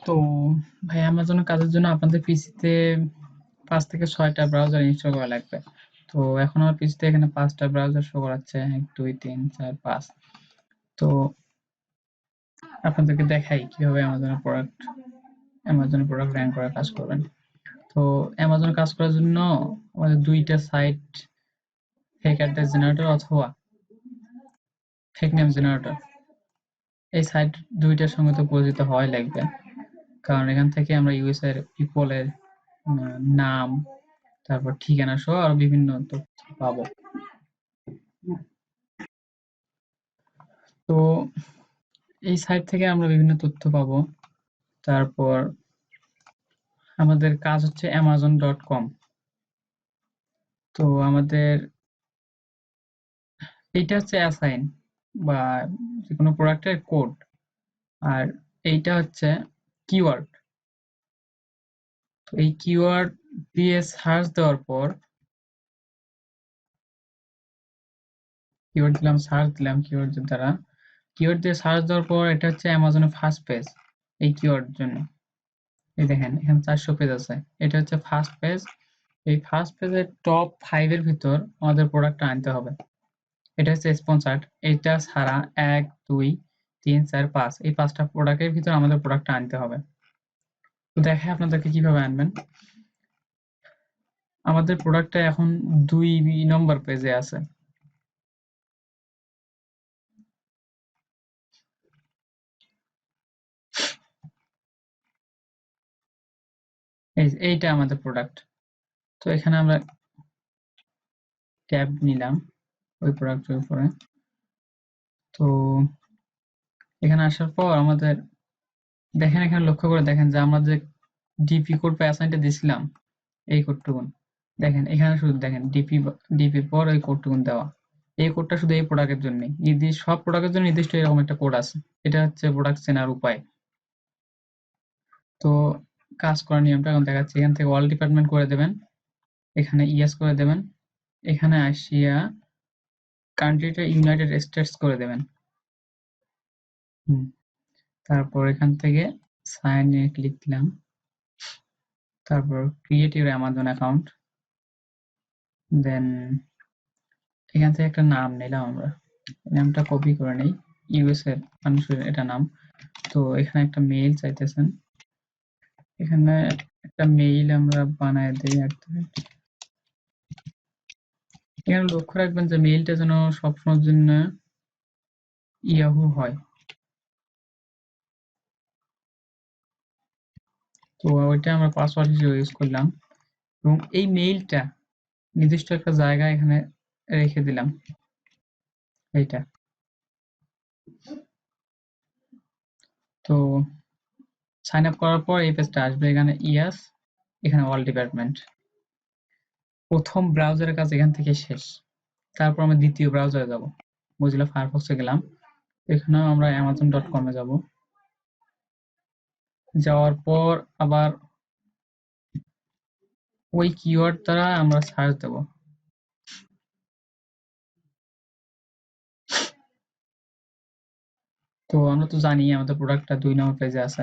তো ভাই অ্যামাজনের কাজের জন্য আপনাদের পিসিতে 5 থেকে 6টা ব্রাউজার ইনস্টল করা লাগবে। তো এখন আমার পিসিতে এখানে 5টা ব্রাউজার শো করাচ্ছে, 1 2 3 4 5। তো আপনাদেরকে দেখাই কিভাবে অ্যামাজনের প্রোডাক্ট র্যাঙ্ক করার কাজ করবেন। তো অ্যামাজনে কাজ করার জন্য আমাদের 2টা সাইট, ফেক অ্যাড্রেস জেনারেটর অথবা ফেক নেম জেনারেটর, এই সাইট 2টার সঙ্গে তো পরিচিত হওয়াই লাগবে, কারণ এখান থেকে আমরা ইউএসএর পিপলের নাম, তারপর ঠিকানা সহ আরো বিভিন্ন তথ্য পাবো। তো এই সাইট থেকে আমরা বিভিন্ন তথ্য পাবো। তারপর আমাদের কাজ হচ্ছে amazon.com। তো আমাদের এইটা হচ্ছে অ্যাসাইন বা যে কোনো প্রোডাক্টের কোড, আর এইটা হচ্ছে কিওয়ার্ড। তো এই কিওয়ার্ড দিয়ে সার্চ দেওয়ার পর কিওয়ার্ড দিলাম, সার্চ দিলাম কিওয়ার্ড দ্বারা, কিওয়ার্ড দিয়ে সার্চ দেওয়ার পর এটা হচ্ছে অ্যামাজনের ফার্স্ট পেজ এই কিওয়ার্ড জন্য। এই দেখেন এখানে 400 পেজ আছে, এটা হচ্ছে ফার্স্ট পেজ। এই ফার্স্ট পেজের টপ 5 এর ভিতর আমাদের প্রোডাক্টটা আনতে হবে। এটা হচ্ছে স্পন্সর্ড, এটা ছাড়া 1 2 3 4 5 এই 5টা প্রোডাক্টের ভিতর আমাদের প্রোডাক্টটা আনতে হবে। তো দেখে আপনাদেরকে কিভাবে আনবেন। আমাদের প্রোডাক্টটা এখন 2 নম্বর পেজে আছে। এইটা আমাদের প্রোডাক্ট। তো এখানে আমরা ট্যাব নিলাম ওই প্রোডাক্টের উপরে। তো এখানে আসার পর আমাদের দেখেন, এখানে লক্ষ্য করে দেখেন যে আমরা যে ডিপি কোড বা অ্যাসাইনটা দিছিলাম এই কোডটুকুন দেখেন, এখানে শুধু দেখেন ডিপি পর ওই কোডটুকুন দেওয়া। এই কোডটা শুধু এই প্রোডাক্টের জন্য, সব প্রোডাক্টের জন্য নির্দিষ্ট এরকম একটা কোড আছে। এটা হচ্ছে প্রোডাক্ট চেনার উপায়। তো কাজ করার নিয়মটা এখন দেখাচ্ছি। এখান থেকে অল ডিপার্টমেন্ট করে দেবেন, এখানে ইয়েস করে দেবেন, এখানে আসিয়া কান্ট্রিটা ইউনাইটেড স্টেটস করে দেবেন। তারপর এখান থেকে সাইন এ ক্লিক দিলাম, তারপর ক্রিয়েট ইউর অ্যামাজন অ্যাকাউন্ট, দেন এখান থেকে একটা নাম নিলাম, আমরা নামটা কপি করে নেই, ইউএস এর মানুষের এটা নাম। তো এখানে একটা মেইল চাইতেছেন, এখানে একটা মেইল আমরা বানায় দিই। এখানে লক্ষ্য রাখবেন যে মেইলটা যেন সবসময়ের জন্য ইয়াহু হয়। তো ওইটা আমরা পাসওয়ার্ড হিসেবে ইউজ করলাম, এবং এই মেইলটা নির্দিষ্ট একটা জায়গায় এখানে রেখে দিলাম। এইটা তো সাইন আপ করার পর এই পেজটা আসবে, এখানে ইয়াস, এখানে অল ডিপার্টমেন্ট। প্রথম ব্রাউজারের কাজ এখান থেকে শেষ। তারপর আমরা দ্বিতীয় ব্রাউজারে যাব, মজিলা ফায়ারফক্সে গেলাম, এখানেও আমরা amazon.com এ যাব। যাওয়ার পর আবার ওই কিওয়ার্ড দ্বারা আমরা সার্চ দেব। তো আমরা তো জানি আমাদের প্রোডাক্টটা 2 নম্বর পেজে আছে।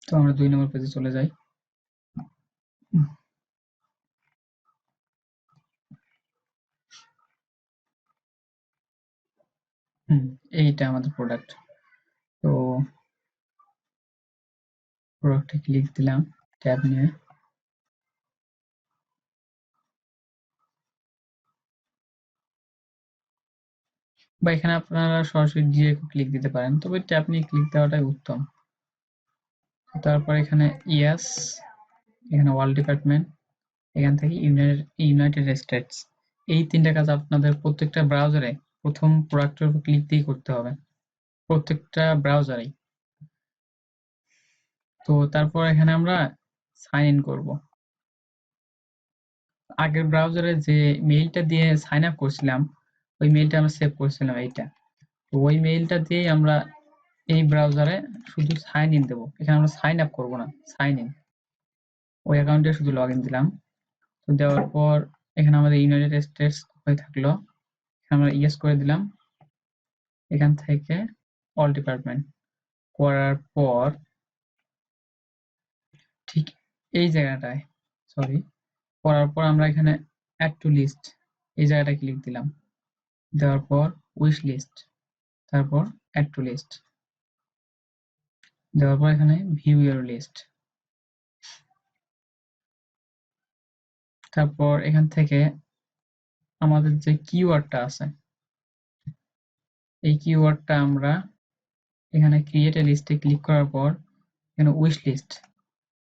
তো আমরা 2 নম্বর পেজে চলে যাই। এইটা আমাদের প্রোডাক্ট। তো প্রোডাক্টে ক্লিক দিলাম ট্যাব নিয়ে, বা এখানে আপনারা সরাসরি ডিরেক্ট ক্লিক দিতে পারেন, তবে ট্যাব নিয়ে ক্লিক দেওয়াটাই উত্তম। তারপর এখানে ইয়েস, এখানে ওয়ার্ল্ড ডিপার্টমেন্ট, এখান থেকে ইউনাইটেড স্টেটস। এই 3টা কাজ আপনাদের প্রত্যেকটা ব্রাউজারে প্রথম প্রোডাক্টের উপর ক্লিক দিয়ে করতে হবে, প্রত্যেকটা ব্রাউজারেই। তো তারপর এখানে আমরা সাইন ইন করব। আগের ব্রাউজারে যে মেইলটা দিয়ে সাইন আপ করছিলাম ওই মেইলটা আমরা সেভ করছিলাম এইটা। তো ওই মেইলটা দিয়ে আমরা এই ব্রাউজারে শুধু সাইন ইন দেবো, এখানে আমরা সাইন আপ করবো না, সাইন ইন। ওই অ্যাকাউন্টে শুধু লগ ইন দিলাম। তো দেওয়ার পর এখানে আমাদের ইউনাইটেড স্টেটস হয়ে থাকলো, এখানে আমরা ইয়েস করে দিলাম, এখান থেকে অল ডিপার্টমেন্ট। করার পর ঠিক এই জায়গাটায় করার পর আমরা এখানে অ্যাড টু লিস্ট এই জায়গাটায় ক্লিক দিলাম, দেওয়ার পর উইশ লিস্ট, তারপর অ্যাড টু লিস্ট, দেওয়ার পর এখানে ভিউ ইউর লিস্ট। তারপর এখান থেকে আমাদের যে কিওয়ার্ডটা আছে এই কিওয়ার্ডটা আমরা এখানে ক্রিয়েট এ লিস্টে ক্লিক করার পর এখানে উইশ লিস্ট,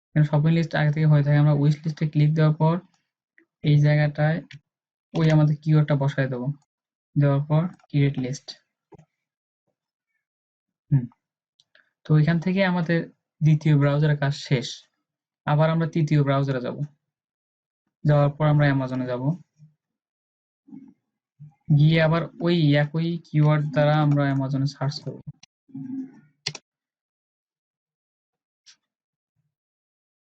এখানে শপিং লিস্ট আগে থেকে হয়ে থাকে, আমরা উইশ লিস্টে ক্লিক দেওয়ার পর এই জায়গাটায় ওই আমাদের কিওয়ার্ডটা বসায় দেবো, দেওয়ার পর ক্রিয়েট লিস্ট। তো এখান থেকে আমাদের দ্বিতীয় ব্রাউজারের কাজ শেষ। আবার আমরা তৃতীয় ব্রাউজারে যাব, যাওয়ার পর আমরা অ্যামাজনে যাব, গিয়ে আবার ওই একই কিওয়ার্ড দ্বারা আমরা অ্যামাজনে সার্চ করব।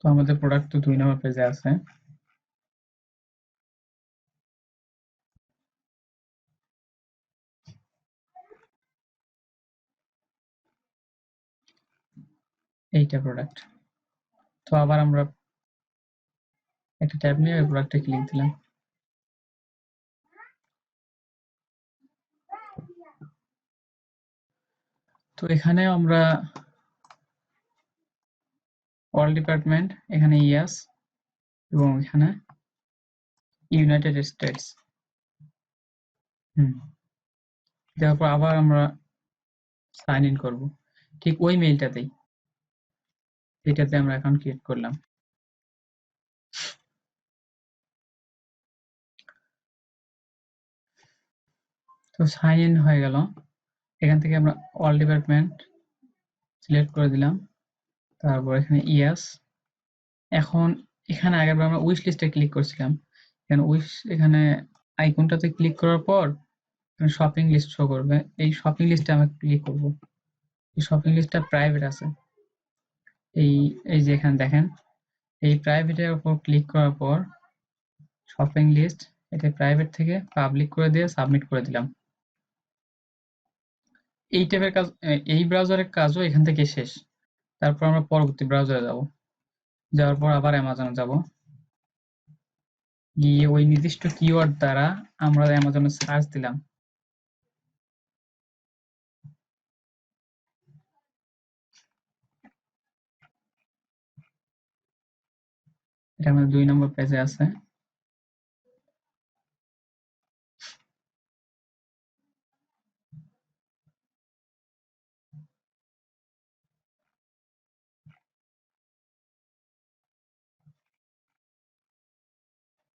তো আমাদের প্রোডাক্ট তো 2 নম্বর পেজে আছে। এইটা প্রোডাক্ট। তো আবার আমরা একটা ট্যাব নিয়ে ওই প্রোডাক্টে ক্লিক দিলাম। তো এখানে আমরা অল ডিপার্টমেন্ট, এখানে ইয়েস, এবং এখানে ইউনাইটেড স্টেটস দেওয়ার পর আবার আমরা সাইন ইন করব ঠিক ওই মেইলটাতেই, এটাতে আমরা অ্যাকাউন্ট ক্রিয়েট করলাম। তো সাইন ইন হয়ে গেল। এখান থেকে আমরা অল ডিপার্টমেন্ট সিলেক্ট করে দিলাম, তারপর এখানে ইয়েস। এখন এখানে আগেরবার আমরা উইশ লিস্টে ক্লিক করছিলাম, এখানে আইকনটাতে ক্লিক করার পর শপিং লিস্ট শো করবে, এই শপিং লিস্টে আমরা ক্লিক করব। এই শপিং লিস্টটা প্রাইভেট আছে, এই যে এখানে দেখেন এই প্রাইভেটের উপর ক্লিক করার পর শপিং লিস্ট এটা প্রাইভেট থেকে পাবলিক করে দিয়ে সাবমিট করে দিলাম। এই টাইপের কাজ, এই ব্রাউজারের কাজও এখান থেকে শেষ। তারপর আমরা পরবর্তী ব্রাউজারে যাব, যাওয়ার পর আবার অ্যামাজনে যাব, গিয়ে ওই নির্দিষ্ট কিওয়ার্ড দ্বারা আমরা অ্যামাজনে সার্চ দিলাম। এটা আমাদের 2 নম্বর পেজে আছে।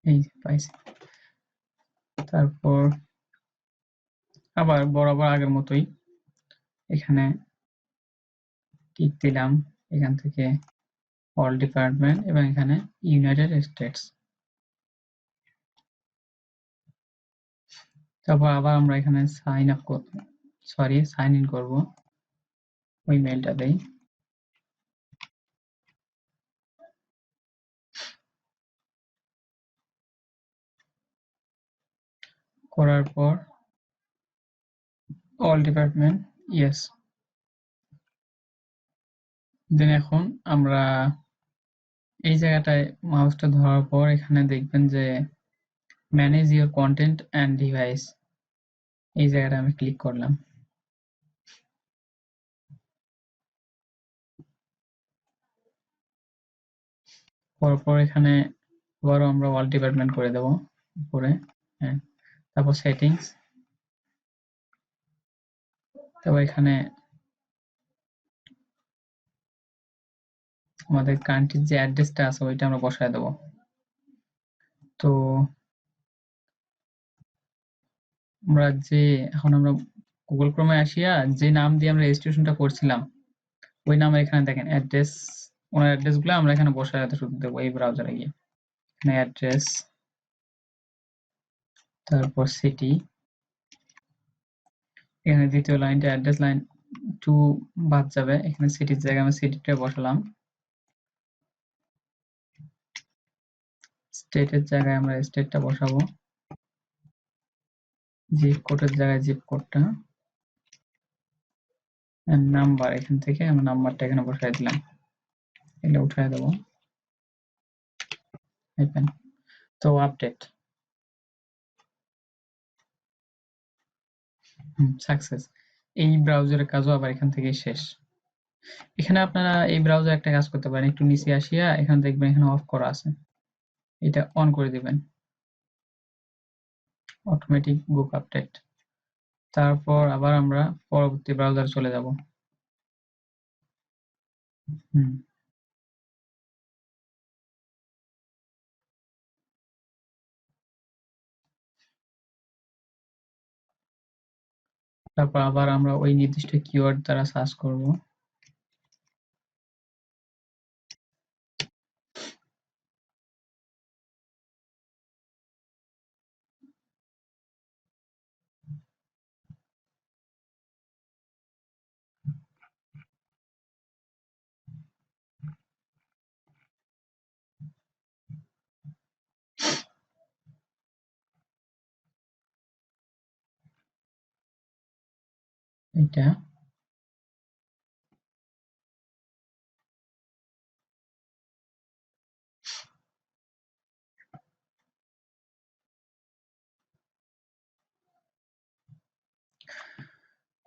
এই যে পাইছি। তারপর আবার বরাবর আগের মতোই এখানে টিক দিলাম, এখান থেকে অল ডিপার্টমেন্ট এবং এখানে ইউনাইটেড স্টেটস। তারপর আবার আমরা এখানে সাইন ইন করব ওই মেইলটাতেই। করার পর অল ডিপার্টমেন্ট ইয়েস। দেন এখন আমরা এই জায়গাটায় মাউসটা ধরার পর এখানে দেখবেন যে manage your content and device, এই জায়গাটা আমি ক্লিক করলাম। পরপর এখানে আবারও আমরা অল ডিপার্টমেন্ট করে দেব উপরে, হ্যাঁ। তারপর সেটিংস, তারপর এখানে আমাদের কান্ট্রির যে অ্যাড্রেসটা আছে ওইটা আমরা বসায় দেব। তো এখন আমরা গুগল ক্রোমে আসিয়া যে নাম দিয়ে আমরা রেজিস্ট্রেশনটা করছিলাম ওই নামে এখানে দেখেন অ্যাড্রেস, ওনার অ্যাড্রেস গুলো আমরা এখানে বসায় শুধু দেবো এই ব্রাউজারে গিয়ে। এখানে অ্যাড্রেস, তারপর সিটি, এখানে দ্বিতীয় লাইনটা অ্যাড্রেস লাইন 2 বাদ যাবে, এখানে সিটির জায়গায় আমি সিটিটা বসালাম, স্টেটের জায়গায় আমরা স্টেটটা বসাবো, জিপ কোডের জায়গায় জিপ কোডটা, নাম্বার, এখান থেকে আমি নাম্বারটা এখানে বসাই দিলাম, এটা উঠাই দেবো। তো আপডেট সাকসেস। এই ব্রাউজারের কাজও আবার এখান থেকে শেষ। এখানে আপনারা এই ব্রাউজার একটা কাজ করতে পারেন, একটু নিচে আসিয়া এখানে দেখবেন এখানে অফ করা আছে, এটা অন করে দিবেন, অটোমেটিক বুক আপডেট। তারপর আবার আমরা পরবর্তী ব্রাউজারে চলে যাব। হুম তারপর আবার আমরা ওই নির্দিষ্ট কিওয়ার্ড দ্বারা সার্চ করব। এটা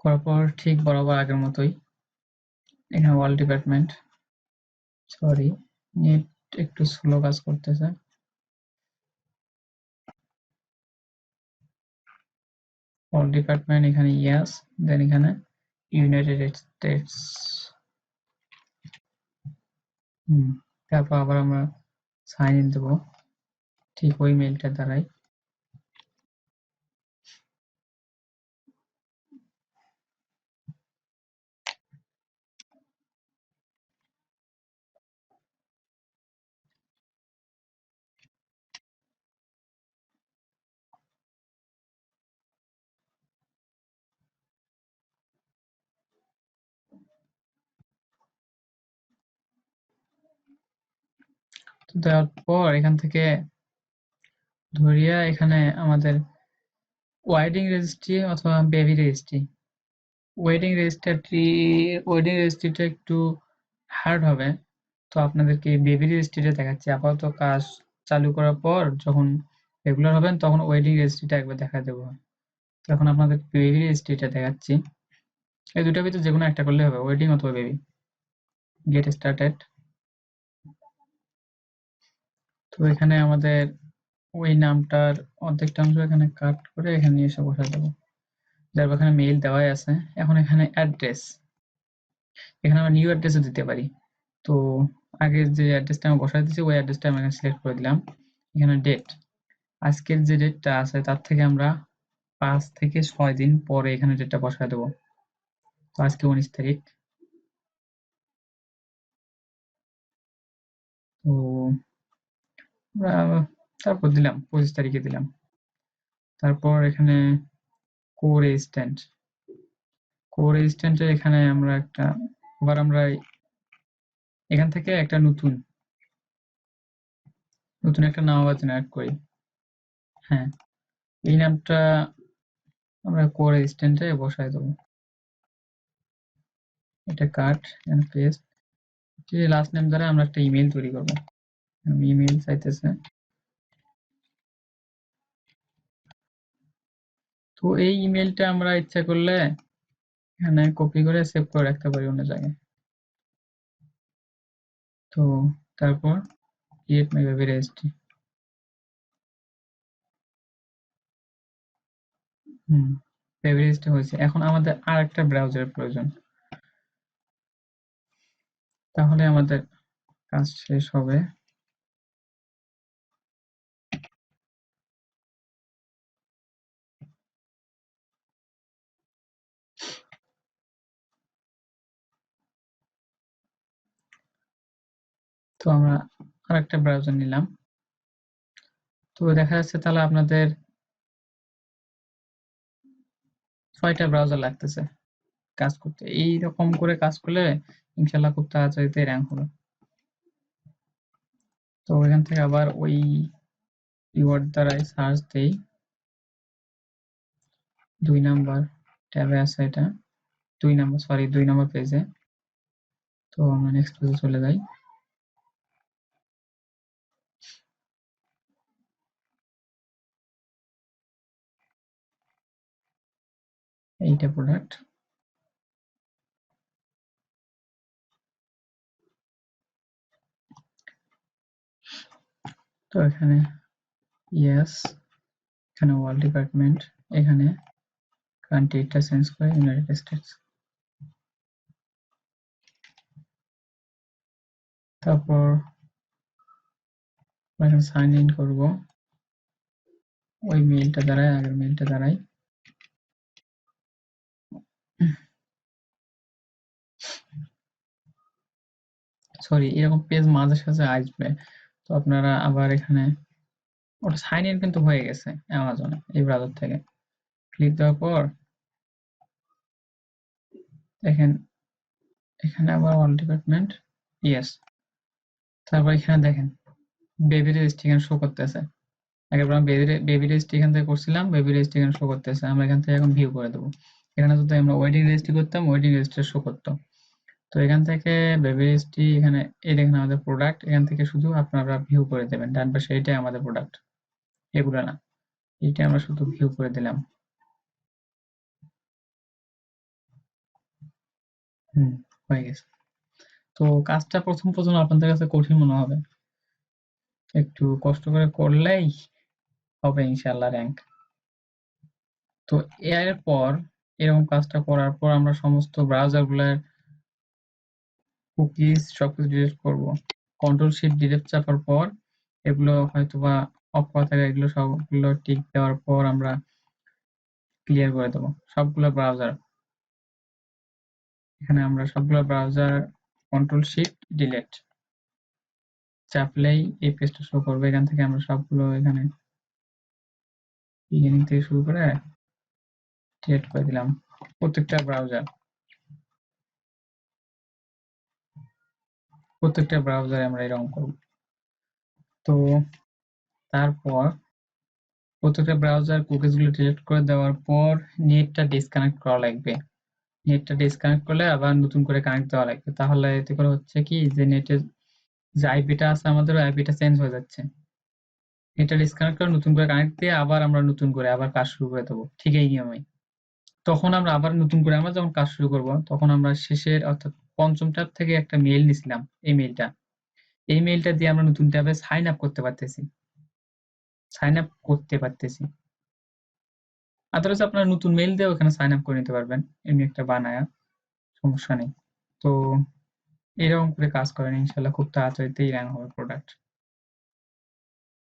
করার পর ঠিক বরাবর আগের মতোই এখানে ওয়াল ডিপার্টমেন্ট, সরি নেট একটু স্লো কাজ করতেছে। ওয়াল ডিপার্টমেন্ট এখানে ইয়েস, দেন এখানে ইউনাইটেড স্টেটস। তারপর আবার আমরা সাইন ইন দেবো ঠিক ওই মেইলটা দ্বারাই। তো দেওয়ার পর এখান থেকে ধরিয়া এখানে আমাদের ওয়েডিং রেজিস্ট্রি অথবা বেবি রেজিস্ট্রি, ওয়েডিং রেজিস্ট্রিটা একটু হার্ড হবে, তো আপনাদেরকে বেবি রেজিস্ট্রিটা দেখাচ্ছি। আপাতত কাজ চালু করার পর যখন রেগুলার হবেন তখন ওয়েডিং রেজিস্ট্রিটা একবার দেখা দেবো। তো এখন আপনাদের বেবি রেজিস্ট্রিটা দেখাচ্ছি, এই দুটার ভিতরে যে কোনো একটা করলে হবে, ওয়েডিং অথবা বেবি। Get started. তো এখানে আমাদের ওই নামটার অর্ধেকটা অংশ এখানে কাট করে এখানে নিয়ে এসে বসাই দেবো, যার এখানে মেইল দেওয়াই আছে। এখন এখানে অ্যাড্রেস, এখানে আমরা নিউ অ্যাড্রেসও দিতে পারি। তো আগে যে অ্যাড্রেসটা আমি বসাই দিয়েছি ওই অ্যাড্রেসটা আমি এখানে সিলেক্ট করে দিলাম। এখানে ডেট, আজকের যে ডেটটা আছে তার থেকে আমরা 5 থেকে 6 দিন পরে এখানে ডেটটা বসায় দেবো। তো আজকে 19 তারিখ, তো আমরা তারপর দিলাম 25 তারিখে দিলাম। তারপর এখানে কো রেজিস্ট্যান্ট, কো রেজিস্ট্যান্টের এখানে আমরা একটা আবার আমরা এখান থেকে একটা নতুন একটা নাম আবার জেনারেট করি। হ্যাঁ, এই নামটা আমরা কো রেজিস্ট্যান্টে বসায় দেবো। এটা কাট এন্ড পেস্ট। লাস্ট নেম দ্বারা আমরা একটা ইমেল তৈরি করবো, ইমেল চাইতেছে। তো এই ইমেলটা আমরা ইচ্ছা করলে এখানে কপি করে সেভ করে রাখতে পারি অন্য জায়গায়। তো তারপর ক্রিয়েট মাই ওয়েব রেজিস্ট্রি। ওয়েব রেজিস্ট্রি হয়েছে, এখন আমাদের আর একটা ব্রাউজারের প্রয়োজন, তাহলে আমাদের কাজ শেষ হবে। তো আমরা আর একটা ব্রাউজার নিলাম। তো দেখা যাচ্ছে তাহলে আপনাদের 6টা ব্রাউজার লাগতেছে কাজ করতে। এইরকম করে কাজ করলে ইনশাল্লাহ খুব তাড়াতাড়িতে র্যাঙ্ক হবে। তো এখান থেকে আবার ওই কিওয়ার্ড দ্বারাই সার্চ দেই, 2 নাম্বার ট্যাবে আছে এটা। 2 নম্বর পেজে। তো আমরা নেক্সট পেজে চলে যাই। এইটা প্রোডাক্ট। তো এখানে ইয়েস, এখানে ওয়ার্ল্ড ডিপার্টমেন্ট, এখানে কান্ট্রিটা চেঞ্জ করে ইউনাইটেড স্টেটস। তারপর এখানে সাইন ইন করব ওই মেইলটা দ্বারাই, আগের মেইলটা দ্বারাই। সরি, এরকম পেজ মাঝে সাঝে আসবে, তো আপনারা আবার এখানে ওটা সাইন ইন কিন্তু হয়ে গেছে অ্যামাজনে এই ব্রাউজার থেকে। ক্লিক দেওয়ার পর দেখেন এখানে আবার অল ডিপার্টমেন্ট, ইয়েস। তারপর এখানে দেখেন বেবি রেজিস্ট্রি এখানে শো করতেছে। আগে আমরা বেবি রেজিস্ট্রি এখান থেকে করছিলাম, বেবি রেজিস্ট্রি এখানে শো করতেছে। আমরা এখান থেকে এখন ভিউ করে দেবো। এখানে যদি আমরা ওয়েডিং রেজিস্ট্রি করতাম, ওয়েডিং রেজিস্ট্রি শো করতো। তো এখান থেকে বেবি রেজিস্ট্রি, এখানে এই দেখেন আমাদের প্রোডাক্ট, এখান থেকে শুধু আপনারা ভিউ করে দেবেন। ডান পাশে এইটাই আমাদের প্রোডাক্ট, এগুলো না, এইটা আমরা শুধু ভিউ করে দিলাম। হয়ে গেছে। তো কাজটা প্রথম আপনাদের কাছে কঠিন মনে হবে, একটু কষ্ট করে করলেই হবে ইনশাআল্লাহ র্যাঙ্ক। তো এর পর এরকম কাজটা করার পর আমরা সমস্ত ব্রাউজারগুলোর কুকিজ সবকিছু ডিলিট করব। কন্ট্রোল শিফট ডিলিট চাপার পর এগুলো হয়তোবা অফ করা থাকে, এগুলো সবগুলো টিক দেওয়ার পর আমরা ক্লিয়ার করে দেবো সবগুলো ব্রাউজার। এখানে আমরা সবগুলো ব্রাউজার কন্ট্রোল শিফট ডিলিট চাপলেই এই পেজটা শো করবে। এখান থেকে আমরা সবগুলো এখানে বিগিনিং থেকে শুরু করে ডিলিট করে দিলাম প্রত্যেকটা ব্রাউজারে আমরা এরকম করব। তো তারপর প্রত্যেকটা ব্রাউজার কুকিজ গুলো ডিলিট করে দেওয়ার পর নেটটা ডিসকানেক্ট করা লাগবে। নেটটা ডিসকানেক্ট করলে আবার নতুন করে কানেক্ট দেওয়া লাগবে। তাহলে এতে করে হচ্ছে কি যে নেটের যে আইপিটা আছে আমাদের, আইপিটা চেঞ্জ হয়ে যাচ্ছে। নেটটা ডিসকানেক্ট করে নতুন করে কানেক্ট দিয়ে আবার আমরা নতুন করে আবার কাজ শুরু করে দেবো, ঠিক এই নিয়মে। তখন আমরা আবার নতুন করে আমরা যখন কাজ শুরু করব, তখন আমরা শেষের অর্থাৎ পঞ্চম ট্যাব থেকে একটা মেইল নিছিলাম, এই মেইলটা দিয়ে আমরা নতুন ট্যাবে সাইন আপ করতে পারতেছি। আদারওয়াইজ আপনারা নতুন মেইল দিয়ে ওখানে সাইন আপ করে নিতে পারবেন, এমনি একটা বানায়া, সমস্যা নেই। তো এরকম করে কাজ করেন, ইনশাল্লাহ খুব তাড়াতাড়িতেই র্যাঙ্ক হবে প্রোডাক্ট।